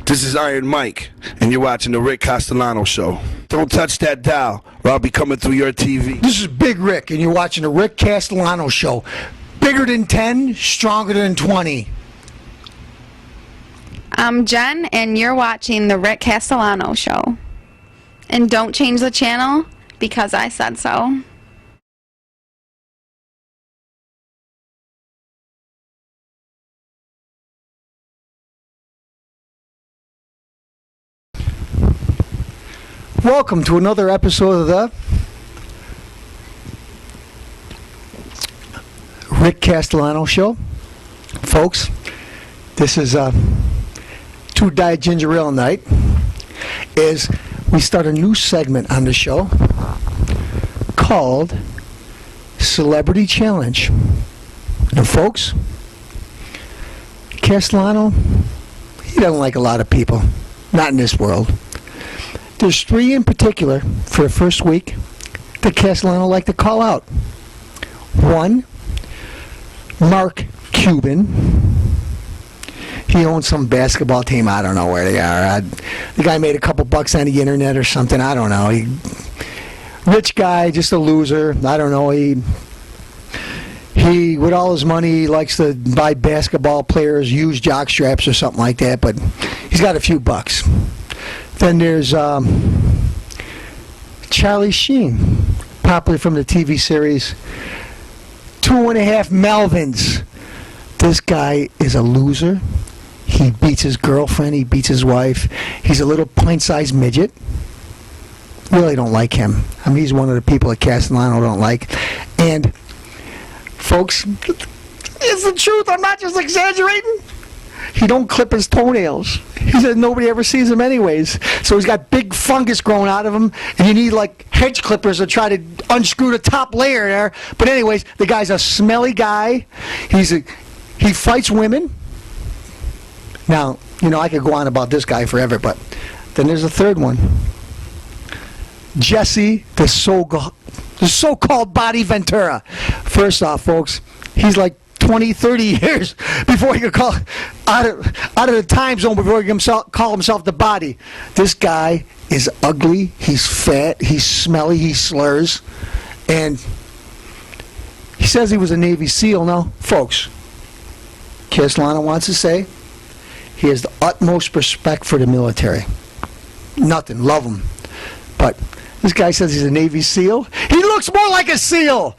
This is Iron Mike, and you're watching The Rick Castellano Show. Don't touch that dial, or I'll be coming through your TV. This is Big Rick, and you're watching The Rick Castellano Show. Bigger than 10, stronger than 20. I'm Jen, and you're watching The Rick Castellano Show. And don't change the channel, because I said so. Welcome to another episode of the Rick Castellano Show. Folks, this is Two Diet Ginger Ale Night. Is we start a new segment on the show called Celebrity Challenge. Now, folks, Castellano, he doesn't like a lot of people. Not in this world. There's three in particular for the first week that Castellano like to call out. One, Mark Cuban. He owns some basketball team. I don't know where they are. The guy made a couple bucks on the internet or something. I don't know. Rich guy, just a loser. I don't know. He with all his money, he likes to buy basketball players, used jock straps or something like that. But he's got a few bucks. Then there's Charlie Sheen, popular from the TV series 2.5 Melvins. This guy is a loser. He beats his girlfriend. He beats his wife. He's a little pint-sized midget. Really don't like him. I mean, he's one of the people that Castellano don't like. And, folks, it's the truth. I'm not just exaggerating. He don't clip his toenails. He said nobody ever sees him anyways. So he's got big fungus growing out of him, and you need like hedge clippers to try to unscrew the top layer there. But anyways, the guy's a smelly guy. He fights women. Now, you know, I could go on about this guy forever, but then there's a third one. Jesse, the so-called Body Ventura. First off, folks, he's like 20, 30 years before he could call out of the time zone before he can call himself the Body. This guy is ugly, he's fat, he's smelly, he slurs, and he says he was a Navy SEAL. Now, folks, Castellano wants to say he has the utmost respect for the military. Nothing, love him. But this guy says he's a Navy SEAL. He looks more like a SEAL.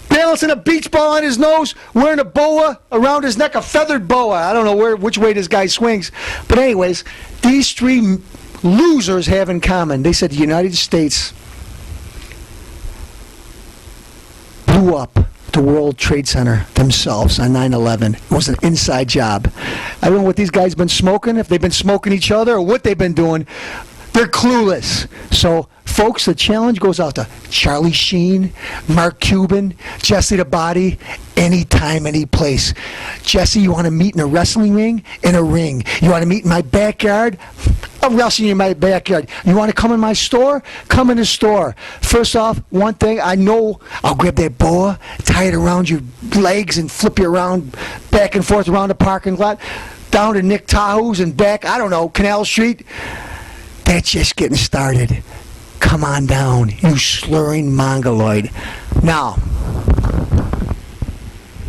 Balancing a beach ball on his nose, wearing a boa around his neck, a feathered boa. I don't know which way this guy swings. But anyways, these three losers have in common. They said the United States blew up the World Trade Center themselves on 9/11. It was an inside job. I don't know what these guys have been smoking, if they've been smoking each other or what they've been doing. They're clueless. So, folks, the challenge goes out to Charlie Sheen, Mark Cuban, Jesse the Body, anytime, any place. Jesse, you want to meet in a wrestling ring? In a ring. You want to meet in my backyard? I'll wrestle you in my backyard. You want to come in my store? Come in the store. First off, one thing, I know I'll grab that boa, tie it around your legs and flip you around, back and forth around the parking lot, down to Nick Tahoe's and back, I don't know, Canal Street. That's just getting started. Come on down, you slurring mongoloid. Now,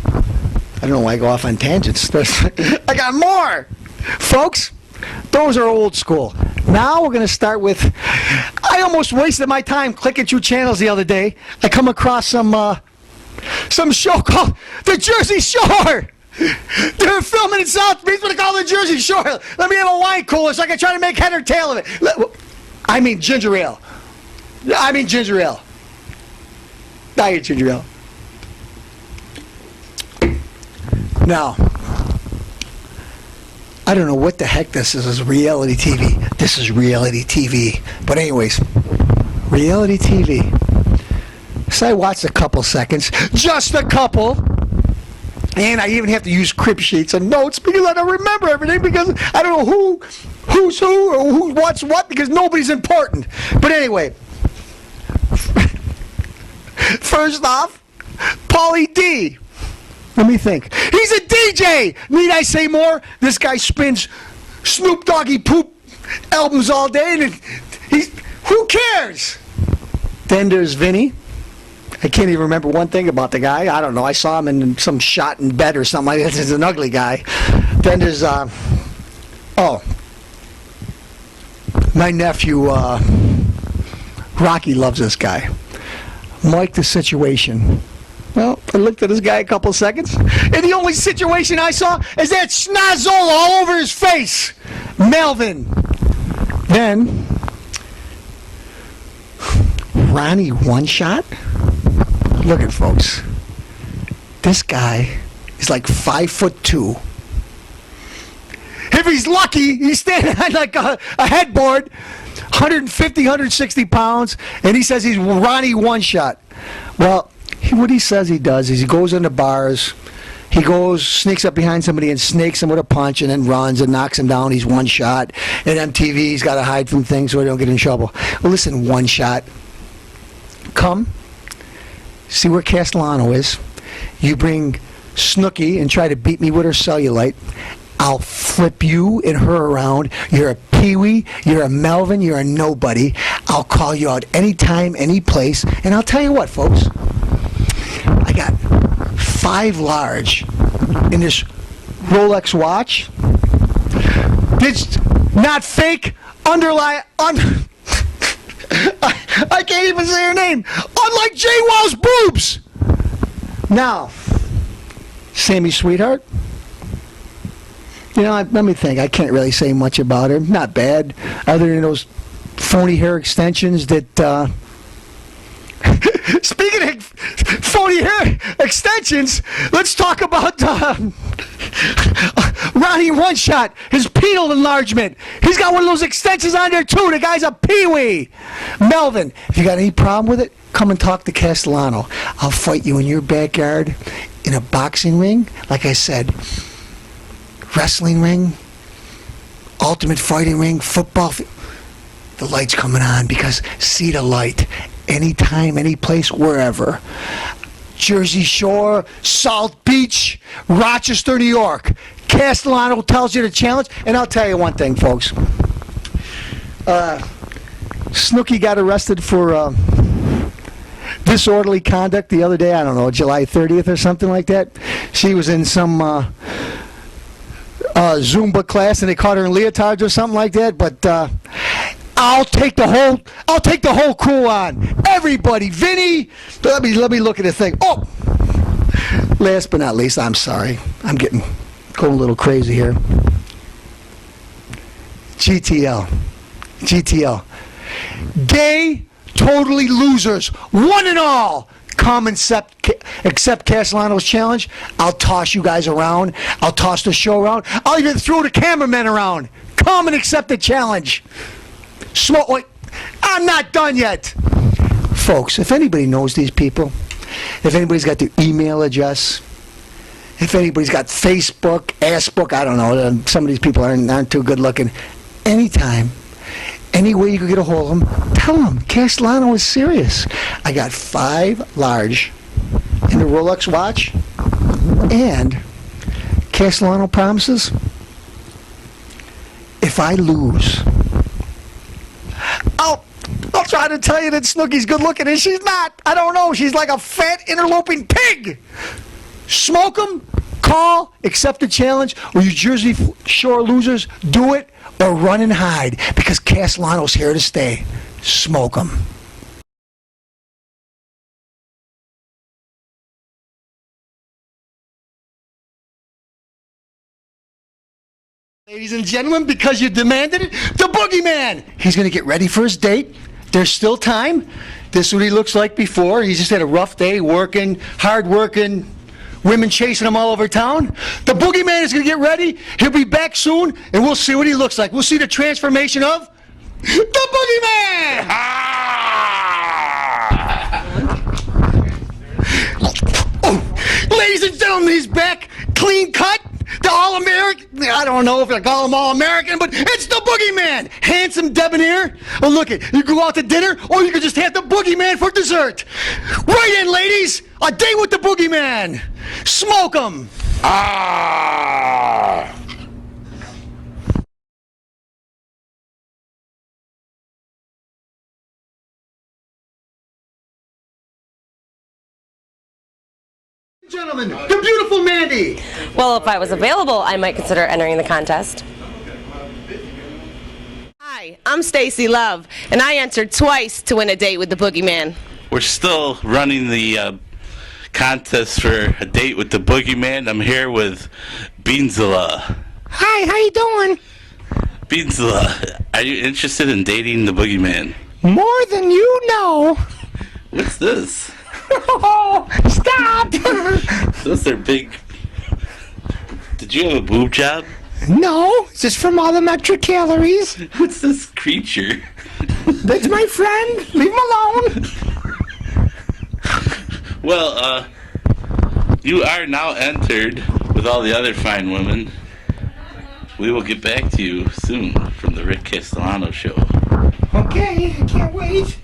I don't know why I go off on tangents. I got more! Folks, those are old school. Now we're going to start with, I almost wasted my time clicking through channels the other day. I come across some show called The Jersey Shore. They're filming in South Beach, what they call the Jersey Shore. Let me have a wine cooler so I can try to make head or tail of it. I mean ginger ale. Diet ginger ale. Now, I don't know what the heck this is reality TV. This is reality TV. But anyways, reality TV. So I watched a couple seconds. Just a couple. And I even have to use crib sheets and notes because I don't remember everything because I don't know who's who or who what's what because nobody's important. But anyway, first off, Pauly D. Let me think. He's a DJ! Need I say more? This guy spins Snoop Doggy poop albums all day, and who cares? Then there's Vinny. I can't even remember one thing about the guy. I don't know. I saw him in some shot in bed or something like that. He's an ugly guy. Then there's, my nephew, Rocky loves this guy. Mike the Situation. Well, I looked at this guy a couple seconds, and the only situation I saw is that schnozola all over his face. Melvin. Then, Ronnie One Shot. Look at folks. This guy is like 5'2". If he's lucky, he's standing on like a headboard, 150, 160 pounds, and he says he's Ronnie One Shot. Well, what he says he does is he goes into bars, he sneaks up behind somebody and snakes him with a punch and then runs and knocks him down. He's One Shot. And MTV, he's got to hide from things so he don't get in trouble. Well, listen, One Shot. Come, see where Castellano is. You bring Snooki and try to beat me with her cellulite. I'll flip you and her around. You're a Pee-wee, you're a Melvin, you're a nobody. I'll call you out anytime, any place. And I'll tell you what, folks. I got 5 large in this Rolex watch. It's not fake, I can't even say her name. Unlike Jay Wow's boobs. Now, Sammy Sweetheart. You know, let me think. I can't really say much about her. Not bad, other than those phony hair extensions that. Speaking of phony hair extensions, let's talk about Ronnie One Shot, his penile enlargement. He's got one of those extensions on there too. The guy's a Pee-wee. Melvin, if you got any problem with it, come and talk to Castellano. I'll fight you in your backyard in a boxing ring. Like I said, wrestling ring, ultimate fighting ring, football. The light's coming on because see the light. Anytime, any place, wherever. Jersey Shore, South Beach, Rochester, New York. Castellano tells you the challenge. And I'll tell you one thing, folks. Snooki got arrested for disorderly conduct the other day. I don't know, July 30th or something like that. She was in some Zumba class and they caught her in leotards or something like that. But I'll take the whole crew on. Everybody, Vinny. Let me look at the thing. Oh, last but not least, I'm sorry. I'm going a little crazy here. GTL. Gay, totally losers, one and all. Come and accept Castellano's challenge. I'll toss you guys around. I'll toss the show around. I'll even throw the cameramen around. Come and accept the challenge. I'm not done yet. Folks, if anybody knows these people, if anybody's got their email address, if anybody's got Facebook, Assbook, I don't know, some of these people aren't too good looking. Anytime, any way you can get a hold of them, tell them Castellano is serious. I got 5 large in the Rolex watch, and Castellano promises if I lose, I'll try to tell you that Snooki's good looking, and she's not. I don't know. She's like a fat, interloping pig. Smoke 'em, call, accept the challenge, or you Jersey Shore losers, do it, or run and hide, because Castellano's here to stay. Smoke 'em. Ladies and gentlemen, because you demanded it, the Boogeyman! He's going to get ready for his date. There's still time. This is what he looks like before. He's just had a rough day working, hard working, women chasing him all over town. The Boogeyman is going to get ready. He'll be back soon, and we'll see what he looks like. We'll see the transformation of the Boogeyman! Oh, ladies and gentlemen, he's back, clean cut. The All-American, I don't know if I call him All-American, but it's the Boogeyman. Handsome, debonair. Oh, look it. You go out to dinner, or you can just have the Boogeyman for dessert. Right in, ladies. A date with the Boogeyman. Smoke 'em. Gentlemen, the beautiful Mandy. Well, if I was available, I might consider entering the contest. Hi, I'm Stacy Love, and I entered twice to win a date with the Boogeyman. We're still running the contest for a date with the Boogeyman. I'm here with Beanzilla. Hi, how you doing? Beanzilla, are you interested in dating the Boogeyman? More than you know. What's this? Oh, stop! Those are big. Did you have a boob job? No, it's just from all the extra calories. What's this creature? That's my friend. Leave him alone. Well, you are now entered with all the other fine women. We will get back to you soon from the Rick Castellano Show. Okay, I can't wait.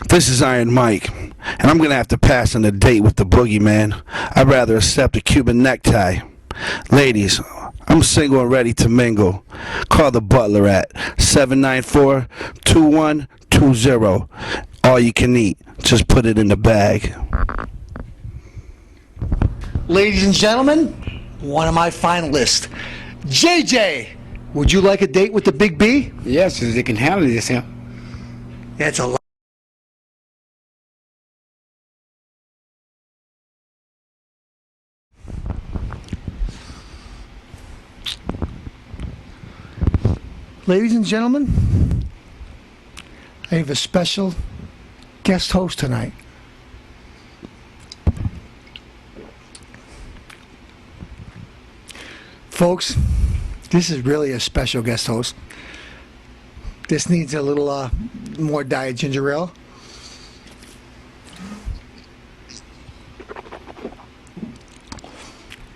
This is Iron Mike, and I'm gonna have to pass on a date with the Boogeyman. I'd rather accept a Cuban necktie. Ladies, I'm single and ready to mingle. Call the butler at 794-2120. All you can eat. Just put it in the bag. Ladies and gentlemen, one of my finalists, JJ. Would you like a date with the Big B? Yes, they can handle this, yeah. That's a lot. Ladies and gentlemen, I have a special guest host tonight. Folks, this is really a special guest host. This needs a little more diet ginger ale.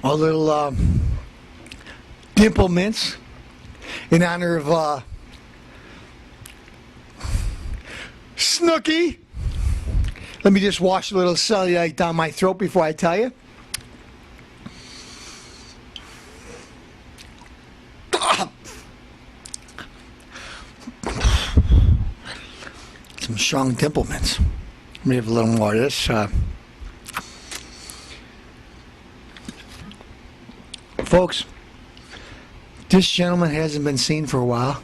A little dimple mints in honor of Snooky. Let me just wash a little cellulite down my throat before I tell you. Some strong dimple mints. Let me have a little more of this. Folks, this gentleman hasn't been seen for a while.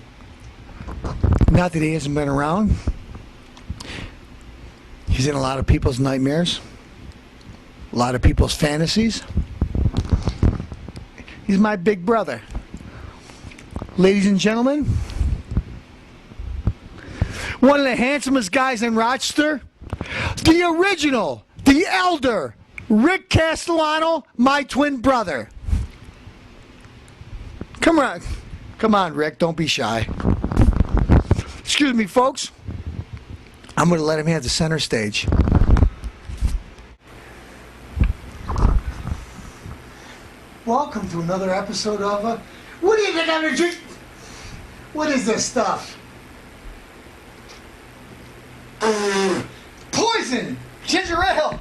Not that he hasn't been around. He's in a lot of people's nightmares, a lot of people's fantasies. He's my big brother. Ladies and gentlemen, one of the handsomest guys in Rochester, the original, the elder, Rick Castellano, my twin brother. Come on, Rick, don't be shy. Excuse me, folks. I'm going to let him have the center stage. Welcome to another episode of what do you think I'm going to drink? What is this stuff? Poison! Ginger ale!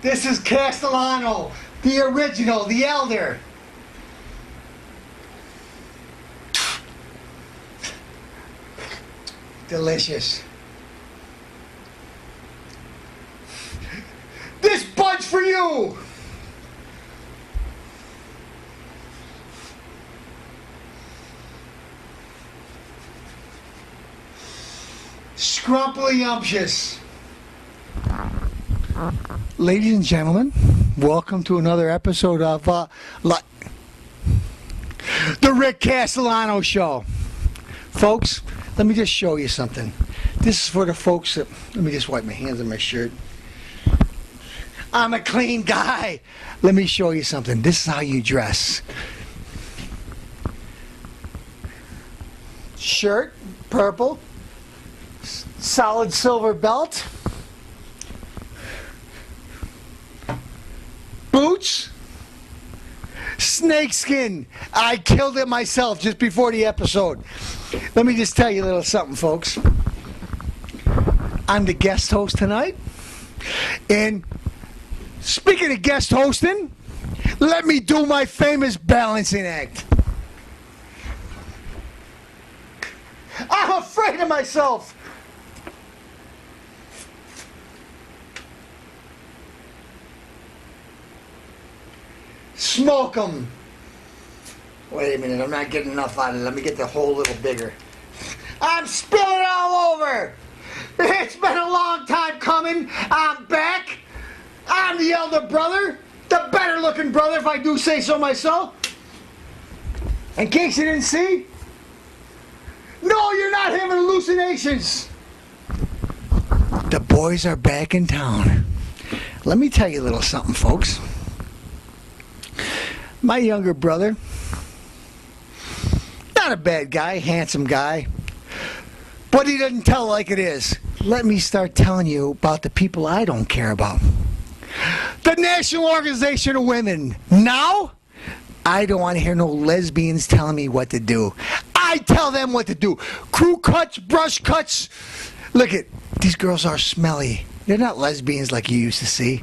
This is Castellano, the original, the elder. Delicious. This bunch for you! Scrumptious. Ladies and gentlemen, welcome to another episode of the Rick Castellano Show. Folks, let me just show you something. This is for the folks that... Let me just wipe my hands on my shirt. I'm a clean guy. Let me show you something. This is how you dress. Shirt, purple. Solid silver belt. Boots. Snakeskin. I killed it myself just before the episode. Let me just tell you a little something, folks. I'm the guest host tonight. And speaking of guest hosting, let me do my famous balancing act. I'm afraid of myself. Smoke them. Wait a minute, I'm not getting enough out of it. Let me get the hole a little bigger. I'm spilling it all over. It's been a long time coming. I'm back. I'm the elder brother. The better looking brother, if I do say so myself. In case you didn't see. No, you're not having hallucinations. The boys are back in town. Let me tell you a little something, folks. My younger brother, not a bad guy, handsome guy, but he doesn't tell like it is. Let me start telling you about the people I don't care about. The National Organization of Women. Now, I don't want to hear no lesbians telling me what to do. I tell them what to do. Crew cuts, brush cuts. Look at, these girls are smelly. They're not lesbians like you used to see.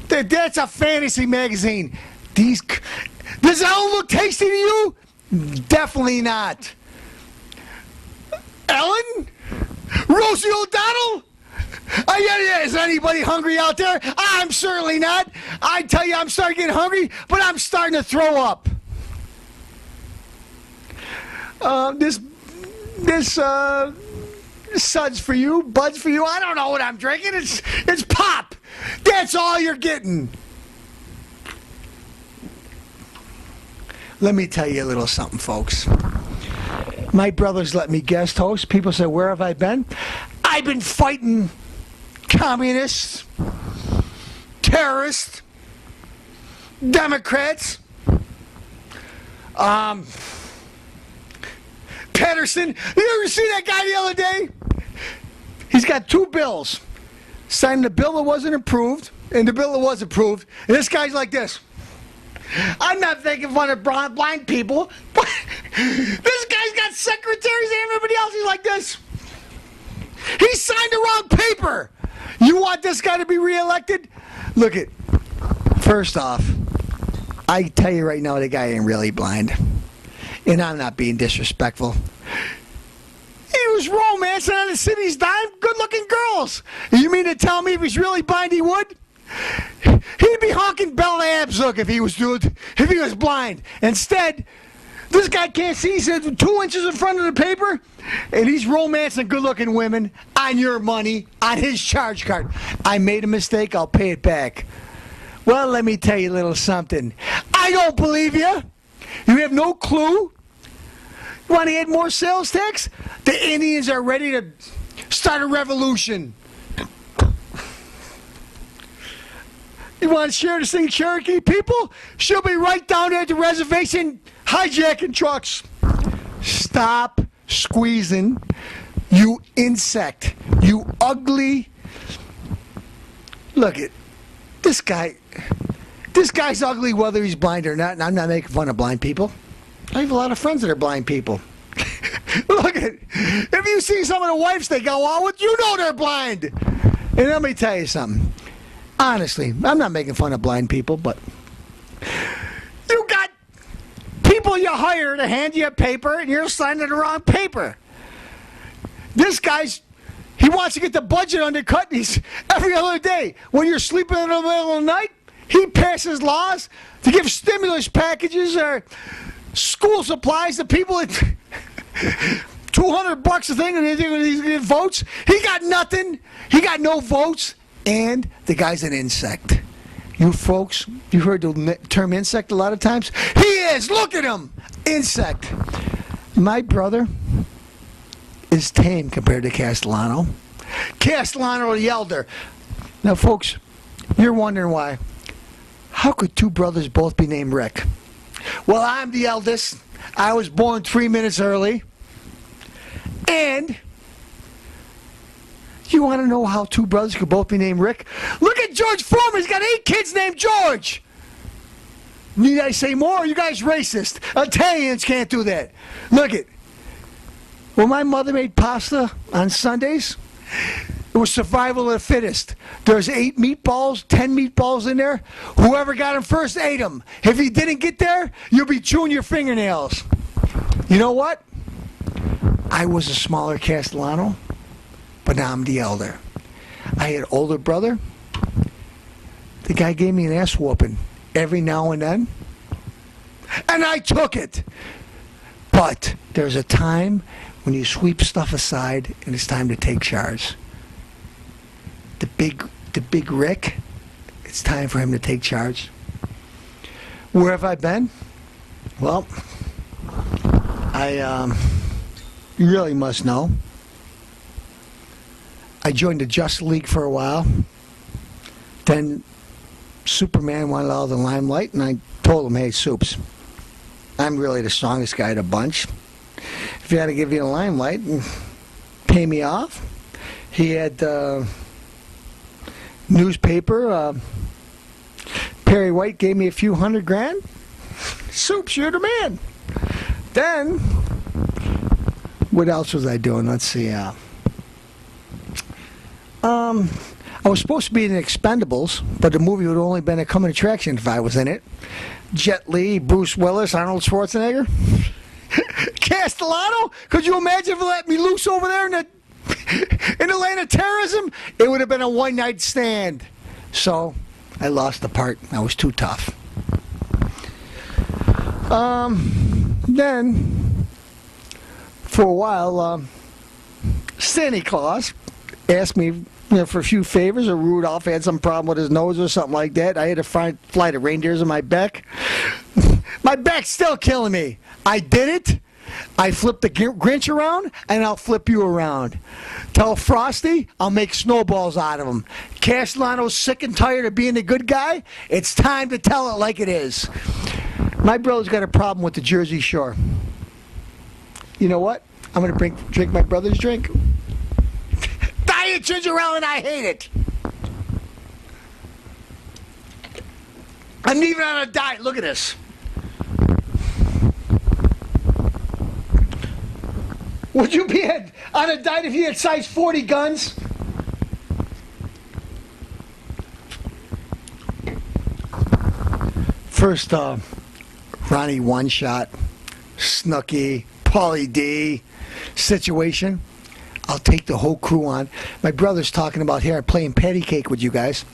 That's a fantasy magazine. Does that all look tasty to you? Definitely not. Ellen? Rosie O'Donnell? Is anybody hungry out there? I'm certainly not. I tell you, I'm starting to get hungry, but I'm starting to throw up. This suds for you, buds for you. I don't know what I'm drinking. It's pop. That's all you're getting. Let me tell you a little something, folks. My brothers let me guest host. People say, where have I been? I've been fighting communists, terrorists, Democrats, Pedersen. You ever see that guy the other day? He's got 2 bills. Signed the bill that wasn't approved and the bill that was approved. And this guy's like this. I'm not making fun of blind people, but this guy's got secretaries and everybody else. He's like this. He signed the wrong paper. You want this guy to be reelected? Look it. First off, I tell you right now, the guy ain't really blind. And I'm not being disrespectful. He was romancing on the city's dime good-looking girls. You mean to tell me if he's really blind he would? He'd be honking Bella Abzug if he was blind. Instead, this guy can't see. He's 2 inches in front of the paper, and he's romancing good-looking women on your money, on his charge card. I made a mistake. I'll pay it back. Well, let me tell you a little something. I don't believe you. You have no clue. You want to add more sales tax? The Indians are ready to start a revolution. You want to share this thing, Cherokee people? She'll be right down there at the reservation hijacking trucks. Stop squeezing, you insect. You ugly. Look at this guy. This guy's ugly whether he's blind or not, and I'm not making fun of blind people. I have a lot of friends that are blind people. Look at, if you see some of the wives they go out with, you know they're blind. And let me tell you something. Honestly, I'm not making fun of blind people, but you got people you hire to hand you a paper and you're signing the wrong paper. This he wants to get the budget undercut, and he's every other day. When you're sleeping in the middle of the night, he passes laws to give stimulus packages or school supplies to people at $200 a thing, and he's going to get votes. He got nothing. He got no votes. And the guy's an insect. You folks, you heard the term insect a lot of times? He is! Look at him! Insect. My brother is tame compared to Castellano. Castellano the elder. Now, folks, you're wondering why. How could 2 brothers both be named Rick? Well, I'm the eldest. I was born 3 minutes early. And you want to know how 2 brothers could both be named Rick? Look at George Foreman. He's got 8 kids named George. Need I say more? You guys racist. Italians can't do that. Look it. When my mother made pasta on Sundays, it was survival of the fittest. There's 8 meatballs, 10 meatballs in there. Whoever got them first ate them. If you didn't get there, you'll be chewing your fingernails. You know what? I was a smaller Castellano, but now I'm the elder. I had an older brother. The guy gave me an ass whooping every now and then. And I took it. But there's a time when you sweep stuff aside and it's time to take charge. The big Rick, it's time for him to take charge. Where have I been? Well, you really must know. I joined the Justice League for a while. Then Superman wanted all the limelight, and I told him, hey, Soups, I'm really the strongest guy of the bunch. If you had to give you the limelight and pay me off, he had newspaper. Perry White gave me a few $100,000. Soups, you're the man. Then, what else was I doing? Let's see. I was supposed to be in Expendables, but the movie would have only been a coming attraction if I was in it. Jet Li, Bruce Willis, Arnold Schwarzenegger. Castellano? Could you imagine if they let me loose over there in the land of terrorism? It would have been a one-night stand. So, I lost the part. I was too tough. Then, for a while, Santa Claus asked me for a few favors, or Rudolph had some problem with his nose or something like that. I had to fly the reindeers on my back. My back's still killing me. I did it. I flipped the Grinch around, and I'll flip you around. Tell Frosty I'll make snowballs out of him. Castellano's sick and tired of being the good guy. It's time to tell it like it is. My brother's got a problem with the Jersey Shore. You know what? I'm going to drink my brother's drink. Diet ginger ale, and I hate it. I'm even on a diet. Look at this. Would you be on a diet if you had size 40 guns? First, Ronnie One Shot, Snooki, Paulie D situation. I'll take the whole crew on. My brother's talking about here playing patty cake with you guys.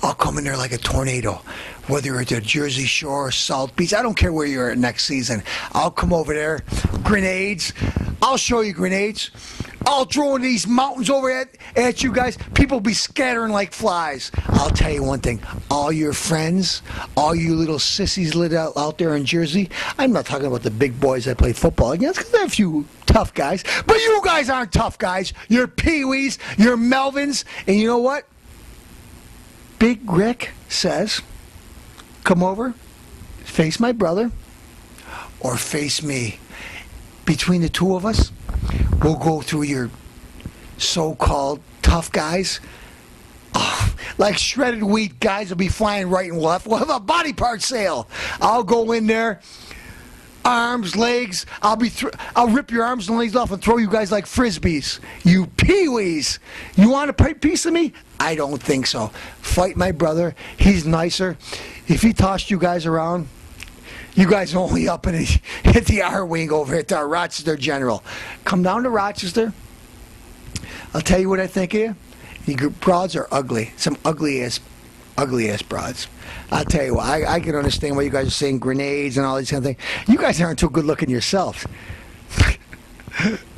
I'll come in there like a tornado. Whether you're at the Jersey Shore, Salt Beach, I don't care where you're at next season. I'll come over there. Grenades. I'll show you grenades. I'll throw in these mountains over at you guys. People will be scattering like flies. I'll tell you one thing. All your friends, all you little sissies lit out there in Jersey, I'm not talking about the big boys that play football against, because there are a few tough guys. But you guys aren't tough guys. You're Pee-wees. You're Melvins. And you know what? Big Rick says, come over, face my brother, or face me. Between the two of us, we'll go through your so-called tough guys. Oh, like shredded wheat guys will be flying right and left. We'll have a body part sale. I'll go in there, arms, legs. I'll rip your arms and legs off and throw you guys like frisbees. You Pee-wees. You want a piece of me? I don't think so. Fight my brother. He's nicer. If he tossed you guys around, you guys are only up and hit the R-Wing over at Rochester General. Come down to Rochester. I'll tell you what I think of you. You broads are ugly. Some ugly ass broads. I'll tell you what, I can understand why you guys are saying grenades and all these kind of things. You guys aren't too good looking yourselves.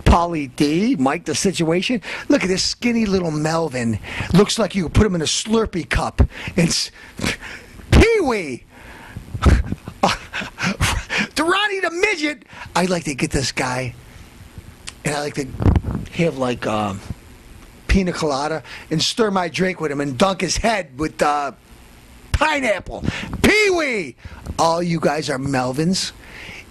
Paulie D, Mike the Situation. Look at this skinny little Melvin. Looks like you could put him in a Slurpee cup. It's Pee-wee. To Ronnie the Midget, I'd like to get this guy, and I like to have like pina colada and stir my drink with him and dunk his head with pineapple. Pee-wee! All you guys are Melvins.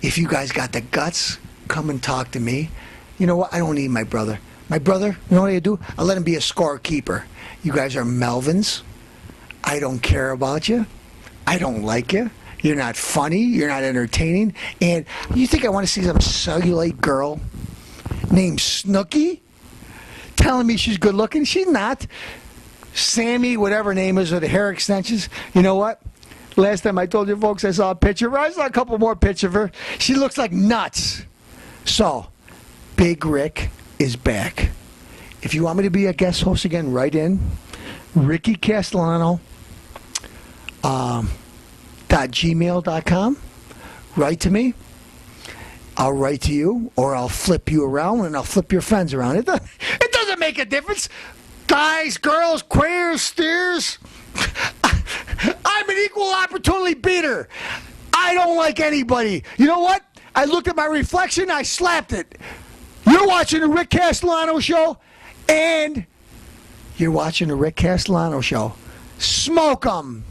If you guys got the guts, come and talk to me. You know what? I don't need my brother. My brother, you know what I do? I let him be a scorekeeper. You guys are Melvins. I don't care about you. I don't like you. You're not funny. You're not entertaining. And you think I want to see some cellulite girl named Snooki telling me she's good looking? She's not. Sammy, whatever her name is, with the hair extensions. You know what? Last time I told you folks I saw a picture of her. I saw a couple more pictures of her. She looks like nuts. So, Big Rick is back. If you want me to be a guest host again, write in. Ricky Castellano. .gmail.com. write to me. I'll write to you, or I'll flip you around and I'll flip your friends around. It doesn't make a difference. Guys, girls, queers, steers. I'm an equal opportunity beater. I don't like anybody. You know what? I looked at my reflection, I slapped it. You're watching the Rick Castellano Show, and you're watching the Rick Castellano Show. Smoke 'em.